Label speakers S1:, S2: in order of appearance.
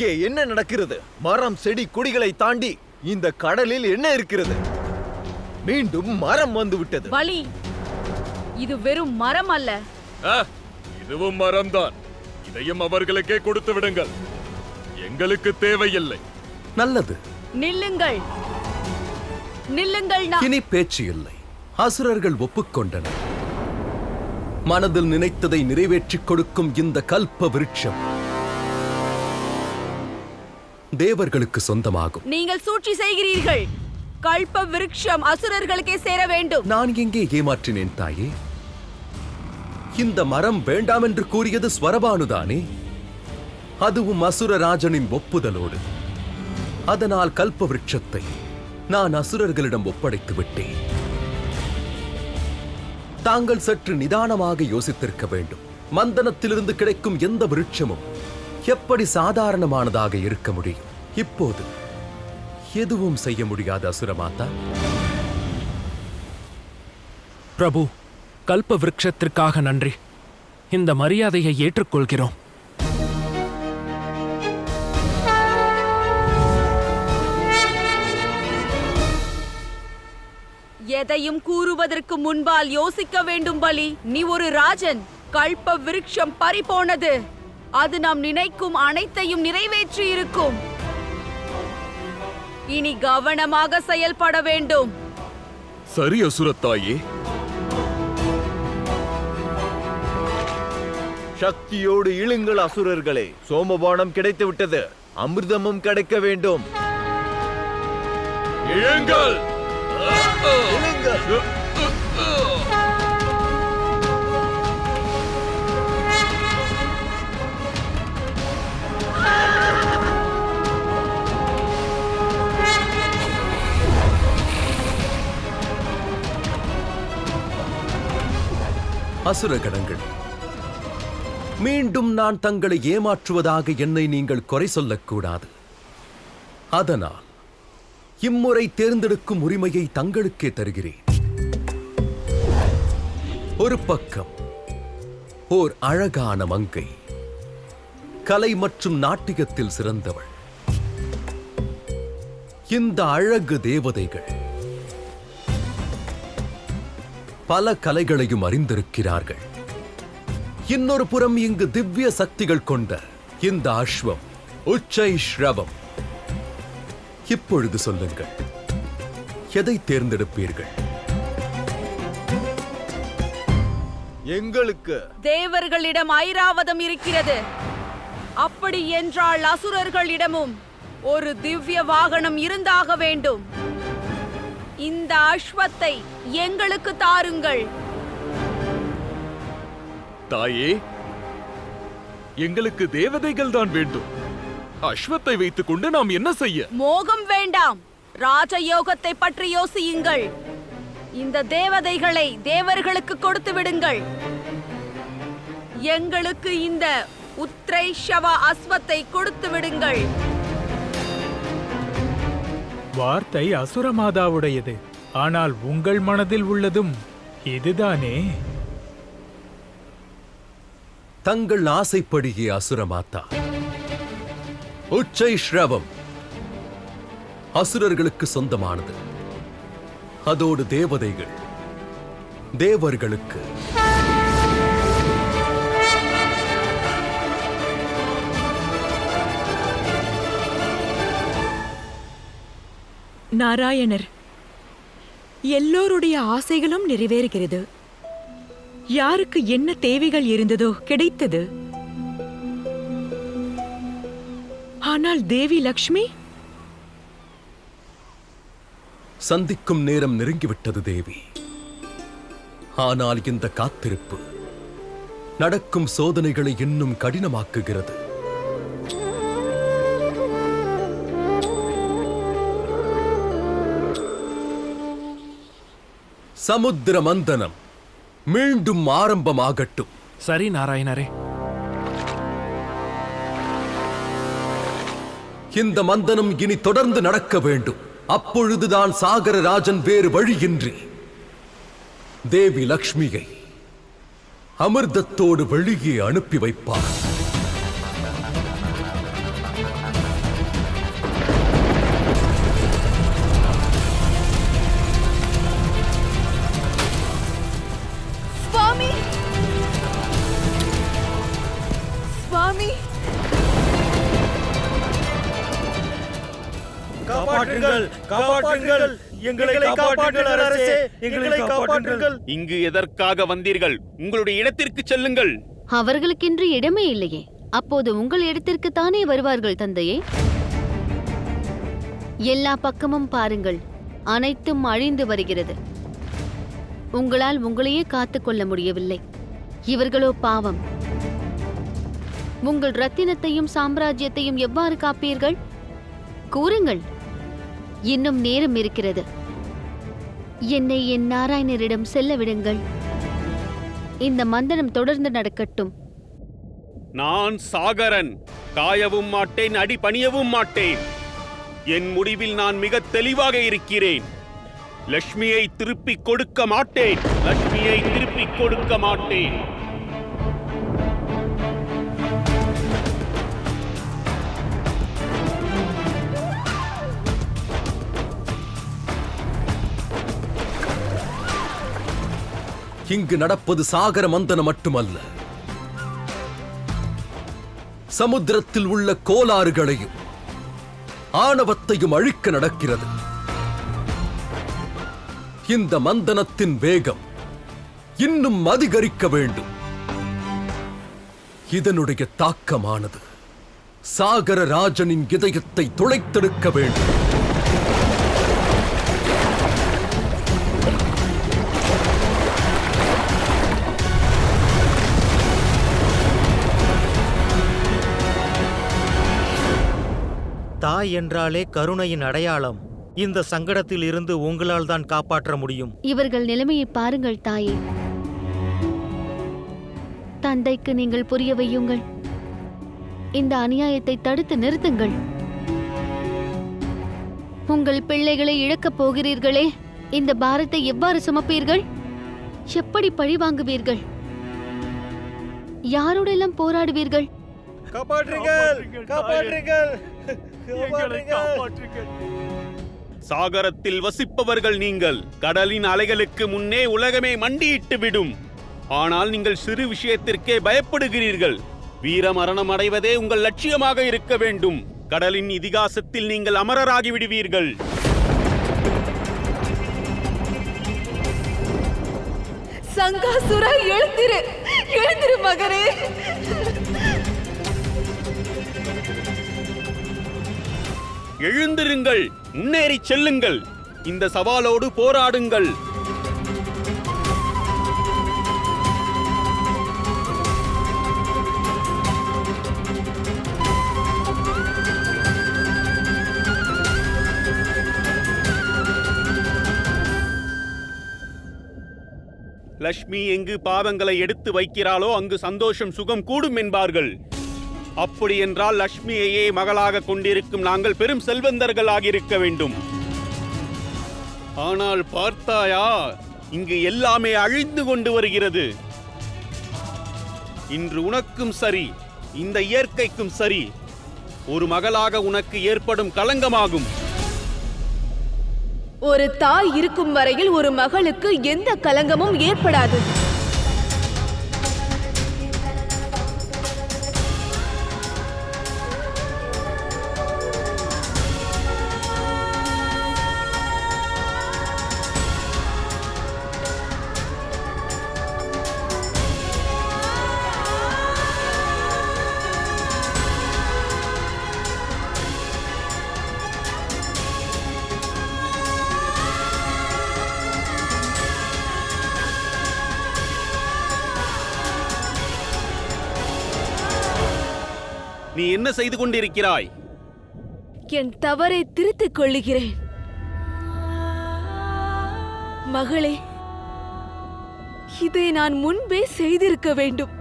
S1: இங்கே என்ன நடக்கிறது? மரம் செடி கொடிகளை தாண்டி இந்த கடலில் என்ன இருக்கிறது? மீண்டும் மரம் வந்து விட்டது.
S2: பலி, இது வெறும் மரம் அல்ல.
S3: இதுவும் மரம்தான். இதையும் அவர்களுக்கே கொடுத்து விடுங்கள். எங்களுக்கு தேவையில்லை.
S4: நல்லது.
S2: நில்லுங்கள், நில்லுங்கள்.
S4: இனி பேச்சு இல்லை. அசுரர்கள் ஒப்புக்கொண்டனர். மனதில் நினைத்ததை நிறைவேற்றிக் கொடுக்கும் இந்த கல்ப விருட்சம் தேவர்களுக்கு சொந்தமாகும்.
S2: நீங்கள் சூழ்ச்சி செய்கிறீர்கள். கல்ப விருட்சம் அசுரர்களுக்கே சேர வேண்டும்.
S4: நான் எங்கே ஏமாற்றினேன் தாயே? இந்த மரம் வேண்டாம் என்று கூறியது ஸ்வரபானுதானே? அதுவும் அசுரராஜனின் ஒப்புதலோடு. அதனால் கல்ப விருட்சத்தை நான் அசுரர்களிடம் ஒப்படைத்து விட்டேன். தாங்கள் சற்று நிதானமாக யோசித்திருக்க வேண்டும். மந்தனத்திலிருந்து கிடைக்கும் எந்த விருட்சமும் எப்படி சாதாரணமானதாக இருக்க முடியும்? இப்போது எதுவும் செய்ய முடியாத அசுரமாதா.
S5: பிரபு, கல்ப விருட்சத்திற்காக நன்றி. இந்த மரியாதையை ஏற்றுக்கொள்கிறோம்.
S2: எதையும் கூறுவதற்கு முன்பால் யோசிக்க வேண்டும் பலி. நீ ஒரு ராஜன். கல்ப விருட்சம் பறிபோனது. அது நாம் நினைக்கும் அனைத்தையும் நிறைவேற்றி இருக்கும். இனி கவனமாக செயல்பட வேண்டும்.
S3: சரி அசுரத்தாயே.
S1: சக்தியோடு இழுங்கள் அசுரர்களே. சோமபானம் கிடைத்து விட்டது. அமிர்தமும் கிடைக்க வேண்டும்.
S3: இழுங்கள்.
S4: அசுரகணங்கள், மீண்டும் நான் தங்களை ஏமாற்றுவதாக என்னை நீங்கள் குறை சொல்லக்கூடாது. அதனால் இம்முறை தேர்ந்தெடுக்கும் உரிமையை தங்களுக்கே தருகிறேன். ஒரு பக்கம் ஓர் அழகான மங்கை, கலை மற்றும் நாட்டியத்தில் சிறந்தவள். இந்த அழகு தேவதைகள் பல கலைகளையும் அறிந்திருக்கிறார்கள். இன்னொரு புறம் இங்கு திவ்ய சக்திகள் கொண்ட இந்த அஸ்வம் உச்சை ஸ்ரவம். இப்பொழுது சொல்லுங்கள், எதை தேர்ந்தெடுப்பீர்கள்?
S1: எங்களுக்கு
S2: தேவர்களிடம் ஐராவதம் இருக்கிறது. அப்படி என்றால் அசுரர்களிடமும் ஒரு திவ்ய வாகனம் இருந்தாக வேண்டும். இந்த அஸ்வத்தை எங்களுக்கு தாருங்கள்.
S3: தாயே, எங்களுக்கு தேவதைகள் தான் வேண்டும். அஸ்வத்தை வைத்துக் கொண்டு நாம் என்ன செய்ய?
S2: மோகம் வேண்டாம். ராஜயோகத்தை பற்றி யோசியுங்கள். இந்த தேவதைகளை தேவர்களுக்கு கொடுத்து விடுங்கள். எங்களுக்கு இந்த உத்ரைஷவ அஸ்வத்தை கொடுத்து விடுங்கள்.
S6: வார்த்தை அசுரமாதாவுடையது. ஆனால் உங்கள் மனதில் உள்ளதும் இதுதானே?
S4: தங்கள் ஆசைப்படியே அசுரமாதா. உச்சை ஸ்ரவம் அசுரர்களுக்கு சொந்தமானது. அதோடு தேவதைகள் தேவர்களுக்கு.
S7: நாராயணர், எல்லோருடைய ஆசைகளும் நிறைவேறுகிறது. யாருக்கு என்ன தேவைகள் இருந்ததோ கிடைத்தது. ஆனால் தேவி லக்ஷ்மி?
S4: சந்திக்கும் நேரம் நெருங்கிவிட்டது தேவி. ஆனால் இந்த காத்திருப்பு நடக்கும் சோதனைகளை இன்னும் கடினமாக்குகிறது. சமுத்திர மந்தனம் மீண்டும் ஆரம்பமாகட்டும்.
S5: சரி நாராயணரே.
S4: இந்த மந்தனம் இனி தொடர்ந்து நடக்க வேண்டும். அப்பொழுதுதான் சாகரராஜன் வேறு வழியின்றி தேவி லக்ஷ்மியை அமிர்தத்தோடு வெளியே அனுப்பி வைப்பார்.
S1: காப்பாற்றுங்கள், காப்பாற்றுங்கள், எங்களை காப்பாற்றுங்கள் அரசே, எங்களை காப்பாற்றுங்கள்.
S8: இங்கு எதற்காக வந்தீர்கள்? உங்களுடைய இடத்திற்கு செல்லுங்கள்.
S9: அவர்களுக்கென்று இடமே இல்லையே. அப்போது உங்கள் இடத்திற்கு தானே வருவார்கள் தந்தையே. எல்லா பக்கமும் பாருங்கள், அனைத்தும் அழிந்து வருகிறது. உங்களால் உங்களையே காத்துக்கொள்ள முடியவில்லை. இவர்களோ பாவம். உங்கள் ரத்தினத்தையும் சாம்ராஜ்யத்தையும் எவ்வாறு காப்பீர்கள்? கூறுங்கள். இன்னும் நேரம் இருக்கிறது. என்னை என் நாராயணரிடம் செல்ல விடுங்கள். இந்த மந்தனம் தொடர்ந்து நடக்கட்டும்.
S8: நான் சாகரன். காயவும் மாட்டேன், அடி பணியவும் மாட்டேன். என் முடிவில் நான் மிக தெளிவாக இருக்கிறேன். லட்சுமியை திருப்பிக் கொடுக்க மாட்டேன். லட்சுமியை திருப்பிக் கொடுக்க மாட்டேன்.
S4: இங்கு நடப்பது சாகர மந்தனம் மட்டுமல்ல, சமுத்திரத்தில் உள்ள கோளாறுகளையும் ஆணவத்தையும் அழிக்க நடக்கிறது. இந்த மந்தனத்தின் வேகம் இன்னும் அதிகரிக்க வேண்டும். இதனுடைய தாக்கமானது சாகர ராஜனின் இதயத்தை துளைத்தெடுக்க வேண்டும்.
S1: தாய் என்றாலே கருணையின் அடையாளம். இந்த சங்கடத்தில் இருந்து உங்களால் தான் காப்பாற்ற முடியும்.
S9: இவர்கள் நிலைமையை பாருங்கள் தாயே. தந்தைக்கு நீங்கள் புரிய வையுங்கள். இந்த அநியாயத்தை தடுத்து நிறுத்துங்கள். உங்கள் பிள்ளைகளை இழக்கப் போகிறீர்களே, இந்த பாரத்தை எவ்வாறு சுமப்பீர்கள்? எப்படி பழி வாங்குவீர்கள்? யாரோடெல்லாம் போராடுவீர்கள்?
S8: சாகரத்தில் வசிப்பவர்கள் நீங்கள். கடலின் அலைகளுக்கு முன்னே உலகமே மண்டியிட்டு விடும். ஆனால் நீங்கள் சிறு விஷயத்திற்கே பயப்படுகிறீர்கள். வீர மரணம் அடைவதே உங்கள் லட்சியமாக இருக்க வேண்டும். கடலின் இதிகாசத்தில் நீங்கள் அமரராகி விடுவீர்கள்.
S2: சங்காசுரா, எழுந்திரு, எழுந்திரு மகரே.
S8: எழுந்திருங்கள், முன்னேறி செல்லுங்கள். இந்த சவாலோடு போராடுங்கள். லட்சுமி எங்கு பாதங்களை எடுத்து வைக்கிறாளோ அங்கு சந்தோஷம் சுகம் கூடும் என்பார்கள். அப்படி என்றால் லட்சுமியையே மகளாக கொண்டிருக்கும் நாங்கள் பெரும் செல்வந்தர்கள் ஆகியிருக்க வேண்டும். ஆனால் பார்த்தாயா, இங்கு எல்லாமே அழிந்து கொண்டு வருகிறது. இன்று உனக்கும் சரி, இந்த இயற்கைக்கும் சரி, ஒரு மகளாக உனக்கு ஏற்படும் களங்கமாகும்.
S2: ஒரு தாய் இருக்கும் வரையில் ஒரு மகளுக்கு எந்த கலங்கமும் ஏற்படாது.
S8: நீ என்ன செய்து கொண்டிருக்கிறாய்?
S2: என் தவறை திருத்திக் கொள்ளுகிறேன். மகளே, இதை நான் முன்பே செய்திருக்க வேண்டும்.